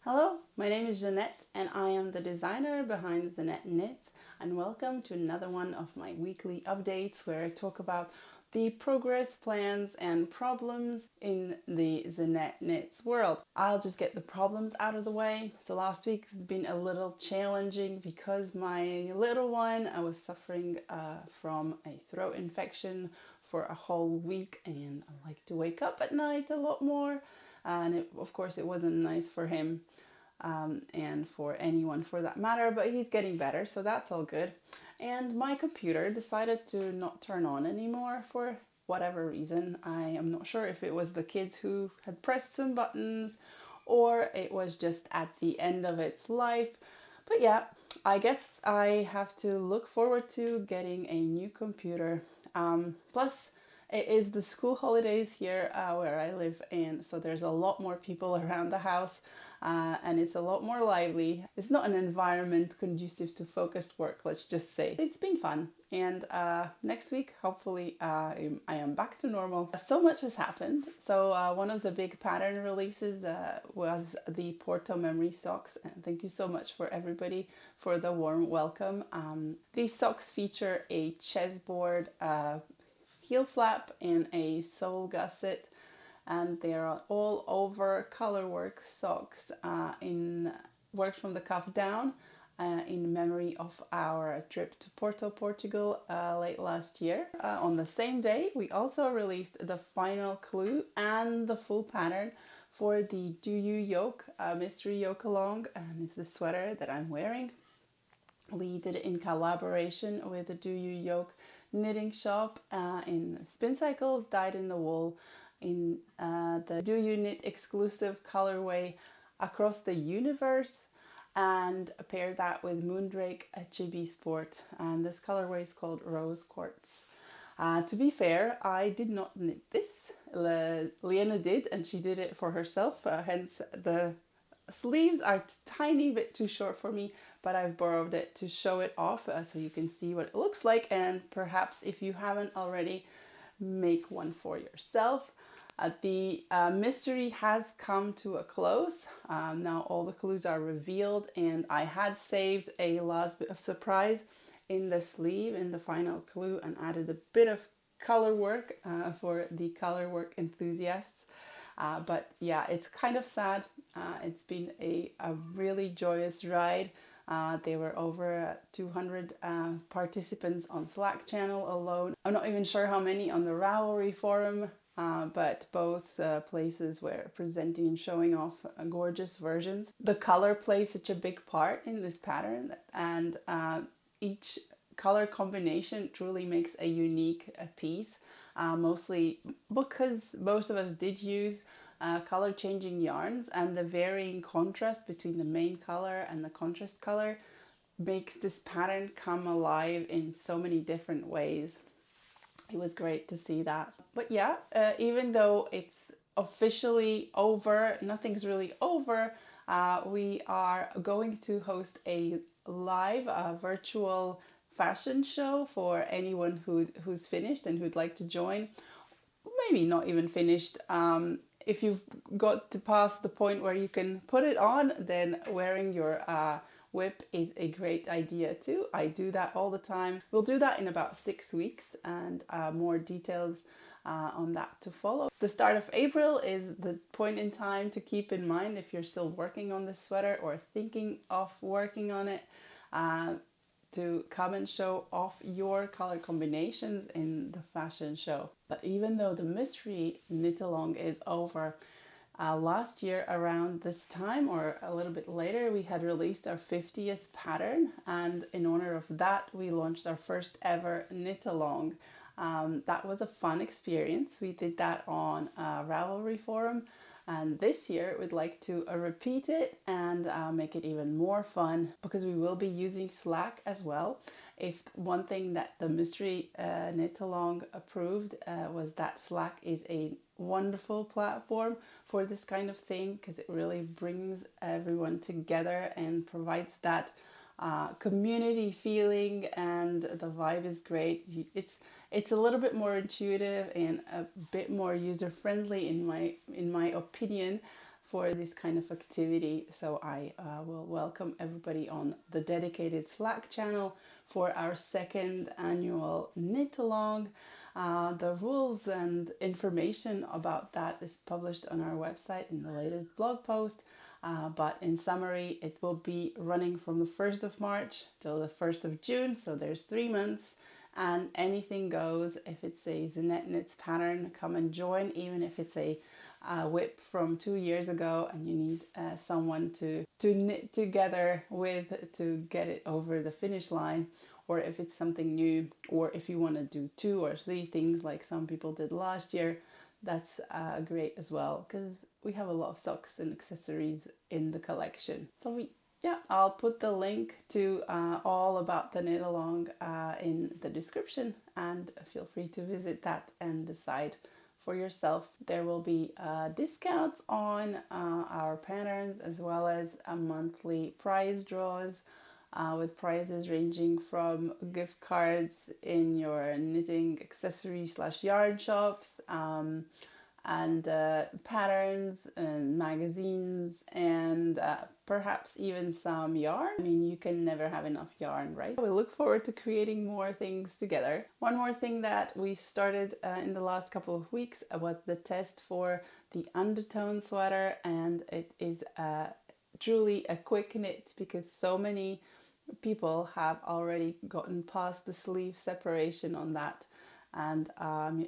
Hello, my name is Zanete and I am the designer behind Zaneteknits, and welcome to another one of my weekly updates where I talk about the progress, plans and problems in the Zaneteknits world. I'll just get the problems out of the way. So last week has been a little challenging because my little one, I was suffering from a throat infection for a whole week, and I like to wake up at night a lot more. And of course it wasn't nice for him and for anyone for that matter, but he's getting better, so that's all good. And my computer decided to not turn on anymore for whatever reason. I am not sure if it was the kids who had pressed some buttons or it was just at the end of its life. But yeah, I guess I have to look forward to getting a new computer. Plus, it is the school holidays here where I live, and so there's a lot more people around the house and it's a lot more lively. It's not an environment conducive to focused work, let's just say. It's been fun, and next week hopefully I am back to normal. So much has happened. So one of the big pattern releases was the Porto memory socks, and thank you so much for everybody for the warm welcome. These socks feature a chessboard, heel flap and a sole gusset, and they are all over colourwork socks in worked from the cuff down in memory of our trip to Porto, Portugal late last year. On the same day we also released the final clue and the full pattern for the Do You Yoke mystery yoke along, and it's the sweater that I'm wearing. We did it in collaboration with the Do You Yoke knitting shop in Spin Cycles, Dyed in the Wool, in the Do You Knit exclusive colorway Across the Universe, and paired that with Moondrake Chibi Sport, and this colorway is called Rose Quartz. To be fair, I did not knit this. Lena did, and she did it for herself, hence the sleeves are a tiny bit too short for me, but I've borrowed it to show it off so you can see what it looks like, and perhaps if you haven't already, make one for yourself. The mystery has come to a close. Now all the clues are revealed, and I had saved a last bit of surprise in the sleeve in the final clue and added a bit of color work for the color work enthusiasts. But yeah, it's kind of sad. It's been a really joyous ride. There were over 200 participants on Slack channel alone. I'm not even sure how many on the Ravelry forum, but both places were presenting and showing off gorgeous versions. The color plays such a big part in this pattern, and each color combination truly makes a unique piece. Mostly because most of us did use color changing yarns, and the varying contrast between the main color and the contrast color makes this pattern come alive in so many different ways. It was great to see that. But yeah, even though it's officially over, nothing's really over, we are going to host a live virtual fashion show for anyone who's finished and who'd like to join. Maybe not even finished. If you've got to past the point where you can put it on, then wearing your whip is a great idea too. I do that all the time. We'll do that in about 6 weeks, and more details on that to follow. The start of April is the point in time to keep in mind if you're still working on this sweater or thinking of working on it, to come and show off your color combinations in the fashion show. But even though the mystery knit along is over, last year around this time or a little bit later, we had released our 50th pattern, and in honor of that we launched our first ever knit along. That was a fun experience. We did that on a Ravelry forum, and this year we'd like to repeat it and make it even more fun, because we will be using Slack as well. If one thing that the mystery knit along approved was that Slack is a wonderful platform for this kind of thing, because it really brings everyone together and provides that community feeling, and the vibe is great. It's a little bit more intuitive and a bit more user friendly in my opinion for this kind of activity. So I will welcome everybody on the dedicated Slack channel for our second annual knit along. The rules and information about that is published on our website in the latest blog post. But in summary, it will be running from the 1st of March till the 1st of June. So there's 3 months and anything goes. If it's a zaneteknits pattern, come and join, even if it's a whip from 2 years ago and you need someone to knit together with to get it over the finish line, or if it's something new, or if you want to do 2 or 3 things like some people did last year, that's great as well, because we have a lot of socks and accessories in the collection. So I'll put the link to all about the knit along in the description, and feel free to visit that and decide for yourself. There will be discounts on our patterns, as well as a monthly prize draws with prizes ranging from gift cards in your knitting accessory / yarn shops, and patterns and magazines, and perhaps even some yarn. I mean, you can never have enough yarn, right? We look forward to creating more things together. One more thing that we started in the last couple of weeks was the test for the undertone sweater, and it is truly a quick knit because so many people have already gotten past the sleeve separation on that. And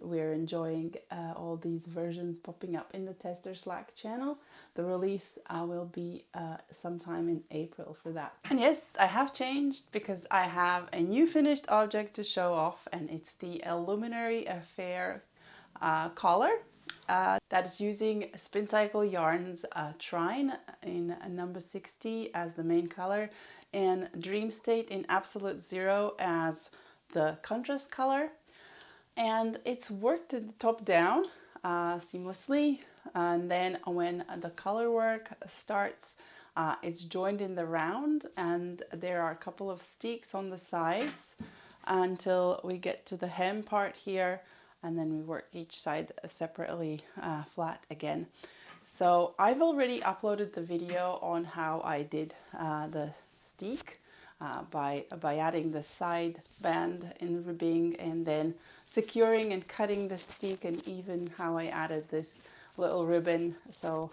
we're enjoying all these versions popping up in the tester Slack channel. The release will be sometime in April for that. And yes, I have changed because I have a new finished object to show off, and it's the Illuminary Affair collar. That is using Spin Cycle Yarns Trine in number 60 as the main color, and Dream State in Absolute Zero as the contrast color. And it's worked top down seamlessly, and then when the color work starts, it's joined in the round, and there are a couple of steeks on the sides until we get to the hem part here, and then we work each side separately flat again. So I've already uploaded the video on how I did the steek by adding the side band in ribbing and then securing and cutting the steek, and even how I added this little ribbon so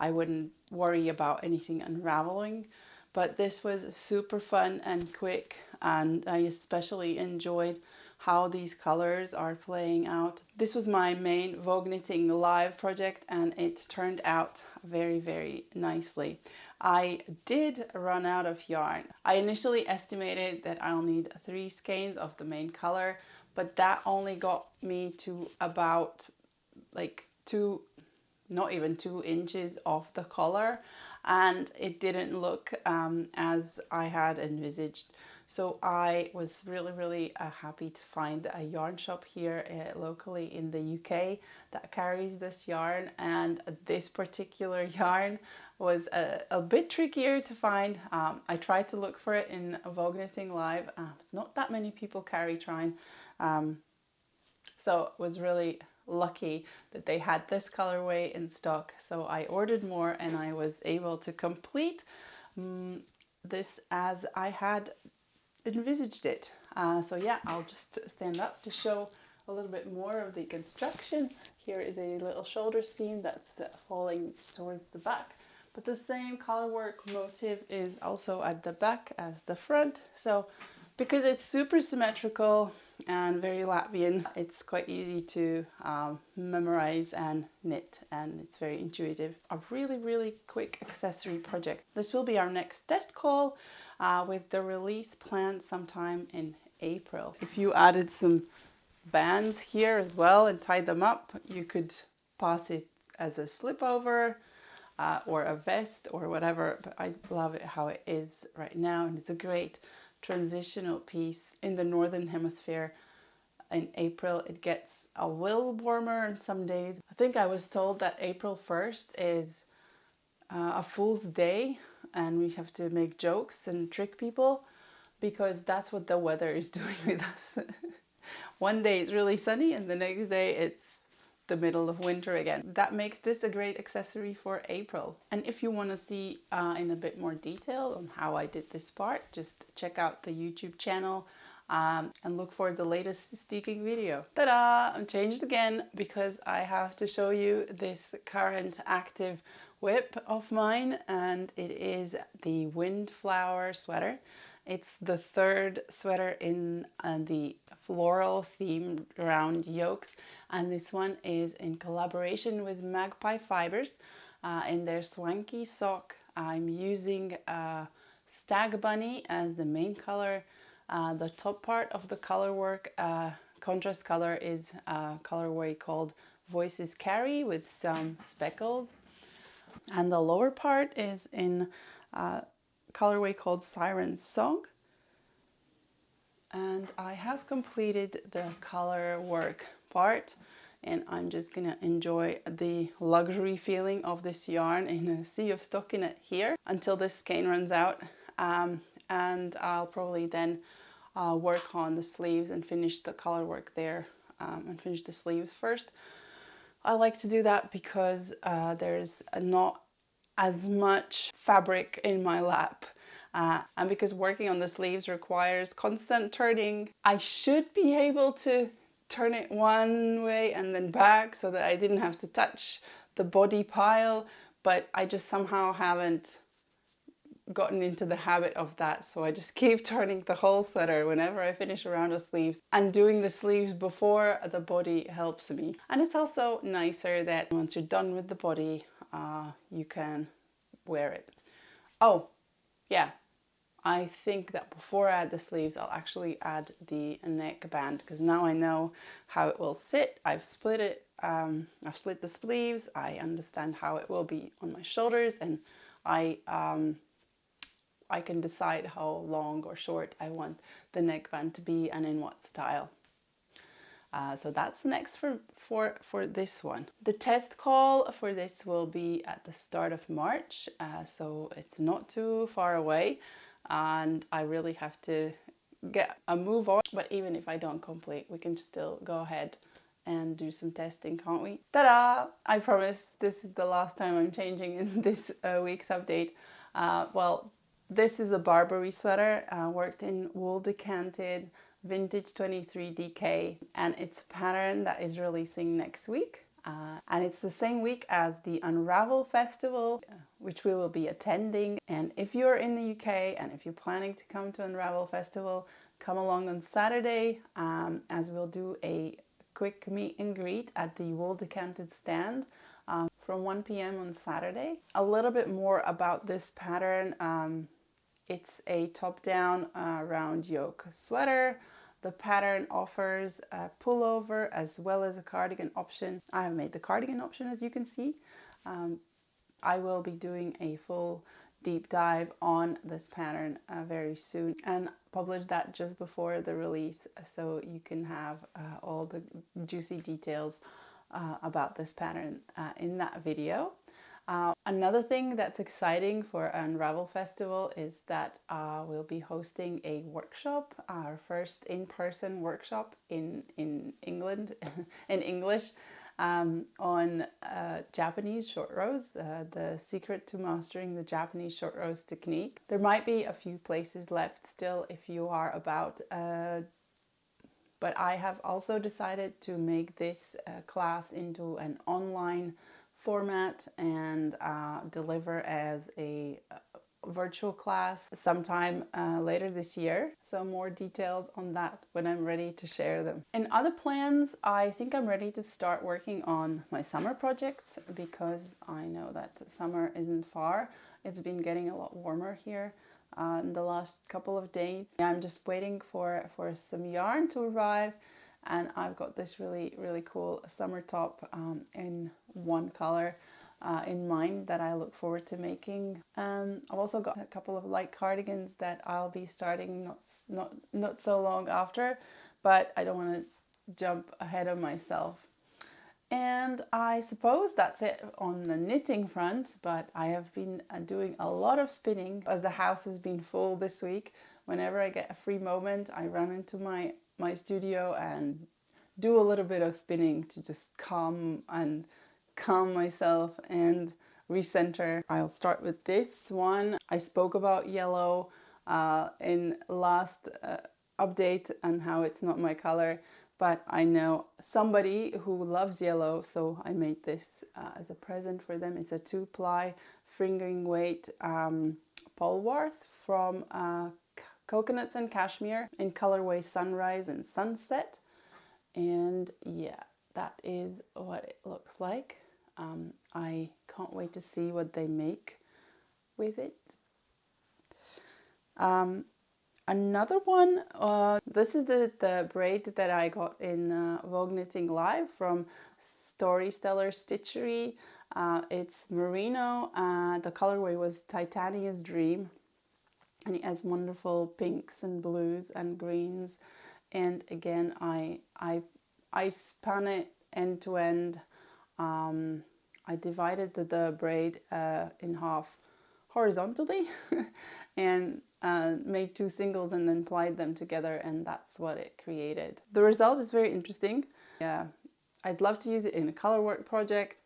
I wouldn't worry about anything unraveling. But this was super fun and quick, and I especially enjoyed how these colors are playing out. This was my main Vogue Knitting Live project, and it turned out very, very nicely. I did run out of yarn. I initially estimated that I'll need 3 skeins of the main color, but that only got me to about like not even 2 inches of the collar, and it didn't look as I had envisaged. So I was really happy to find a yarn shop here locally in the UK that carries this yarn, and this particular yarn was a bit trickier to find. I tried to look for it in Vogue Knitting Live. Not that many people carry Trine, so it was really lucky that they had this colorway in stock. So I ordered more, and I was able to complete this as I had envisaged it. So yeah, I'll just stand up to show a little bit more of the construction. Here is a little shoulder seam that's falling towards the back, but the same color work motif is also at the back as the front. So because it's super symmetrical and very Latvian, it's quite easy to memorize and knit, and it's very intuitive. A really quick accessory project. This will be our next test call with the release planned sometime in April. If you added some bands here as well and tied them up, you could pass it as a slip over or a vest or whatever, but I love it how it is right now, and it's a great transitional piece. In the northern hemisphere in April it gets a little warmer on some days. I think I was told that April 1st is a Fool's Day, and we have to make jokes and trick people because that's what the weather is doing with us. One day it's really sunny and the next day it's the middle of winter again. That makes this a great accessory for April. And if you want to see in a bit more detail on how I did this part, just check out the YouTube channel and look for the latest steeking video. Ta-da! I'm changed again because I have to show you this current active whip of mine, and it is the Windflower sweater. It's the third sweater in the floral themed round yokes, and this one is in collaboration with Magpie Fibers in their Swanky Sock. I'm using Stagbunny as the main color. The top part of the color work contrast color is a colorway called Voices Carry with some speckles, and the lower part is in colorway called Siren Song. And I have completed the color work part, and I'm just gonna enjoy the luxury feeling of this yarn in a sea of stockinette here until this skein runs out, and I'll probably then work on the sleeves and finish the color work there and finish the sleeves first. I like to do that because there's not as much fabric in my lap, and because working on the sleeves requires constant turning. I should be able to turn it one way and then back so that I didn't have to touch the body pile, but I just somehow haven't gotten into the habit of that, so I just keep turning the whole sweater whenever I finish a round of sleeves, and doing the sleeves before the body helps me. And it's also nicer that once you're done with the body, you can wear it. Oh yeah, I think that before I add the sleeves, I'll actually add the neckband, because now I know how it will sit. I've split it, I've split the sleeves, I understand how it will be on my shoulders, and I can decide how long or short I want the neckband to be and in what style. So that's next for this one. The test call for this will be at the start of March, so it's not too far away, and I really have to get a move on. But even if I don't complete, we can still go ahead and do some testing, can't we? Ta-da! I promise this is the last time I'm changing in this week's update. Well, this is a Barbery sweater worked in wool decanted vintage 23 DK, and it's a pattern that is releasing next week, and it's the same week as the Unravel Festival, which we will be attending. And if you're in the UK and if you're planning to come to Unravel Festival, come along on Saturday, as we'll do a quick meet and greet at the wool decanted stand from 1 p.m. on Saturday. A little bit more about this pattern. It's a top-down round yoke sweater. The pattern offers a pullover as well as a cardigan option. I have made the cardigan option, as you can see. I will be doing a full deep dive on this pattern very soon and publish that just before the release, so you can have all the juicy details about this pattern in that video. Another thing that's exciting for Unravel Festival is that we'll be hosting a workshop, our first in-person workshop in England, in English, on Japanese short rows, the secret to mastering the Japanese short rows technique. There might be a few places left still if you are about, but I have also decided to make this class into an online format and deliver as a virtual class sometime later this year. So more details on that when I'm ready to share them. In other plans, I think I'm ready to start working on my summer projects, because I know that summer isn't far. It's been getting a lot warmer here in the last couple of days. I'm just waiting for some yarn to arrive, and I've got this really cool summer top in one color in mind that I look forward to making. I've also got a couple of light cardigans that I'll be starting not so long after, but I don't want to jump ahead of myself. And I suppose that's it on the knitting front, but I have been doing a lot of spinning as the house has been full this week. Whenever I get a free moment, I run into my studio and do a little bit of spinning to just calm myself and recenter. I'll start with this one. I spoke about yellow in last update and how it's not my color, but I know somebody who loves yellow, so I made this as a present for them. It's a 2-ply fingering weight Polwarth from Coconuts and Cashmere in colorway Sunrise and Sunset. And yeah, that is what it looks like. I can't wait to see what they make with it. Another one, this is the braid that I got in Vogue Knitting Live from Storysteller Stitchery. It's merino, the colorway was Titania's Dream, and it has wonderful pinks and blues and greens. And again, I spun it end to end. I divided the braid in half horizontally and made 2 singles and then plied them together, and that's what it created. The result is very interesting. Yeah, I'd love to use it in a colourwork project,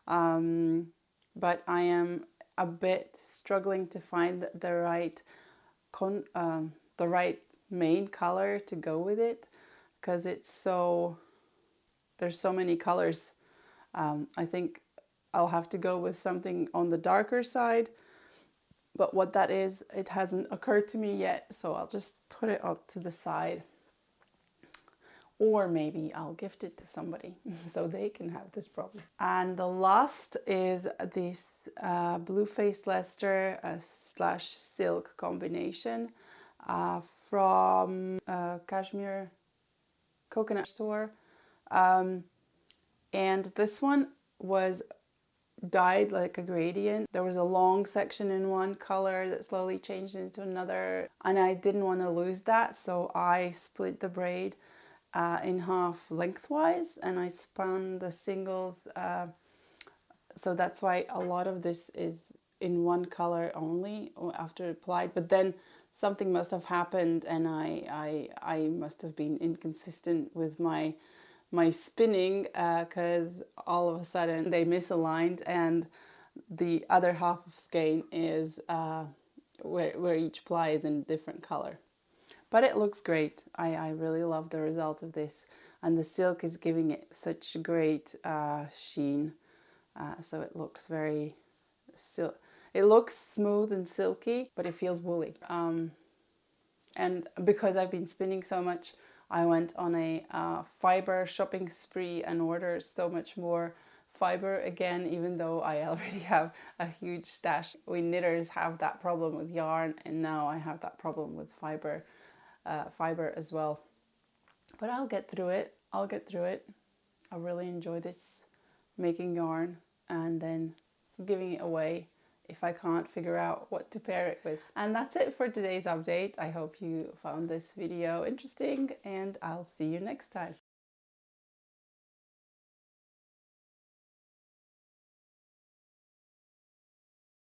but I am a bit struggling to find the right main color to go with it, because there's so many colors. I think I'll have to go with something on the darker side, but what that is, it hasn't occurred to me yet, so I'll just put it out to the side. Or maybe I'll gift it to somebody so they can have this problem. And the last is this Blue Faced Leicester / silk combination from Cashmere Coconut Store. And this one was dyed like a gradient. There was a long section in one color that slowly changed into another, and I didn't want to lose that, so I split the braid in half lengthwise, and I spun the singles, so that's why a lot of this is in one color only after applied. But then something must have happened, and I must have been inconsistent with my spinning, because all of a sudden they misaligned, and the other half of skein is where each ply is in a different color. But it looks great. I really love the result of this, and the silk is giving it such great sheen, so it looks it looks smooth and silky, but it feels woolly. And because I've been spinning so much, I went on a fiber shopping spree and ordered so much more fiber again, even though I already have a huge stash. We knitters have that problem with yarn, and now I have that problem with fiber as well. But I'll get through it. I really enjoy this, making yarn and then giving it away if I can't figure out what to pair it with. And that's it for today's update. I hope you found this video interesting, and I'll see you next time.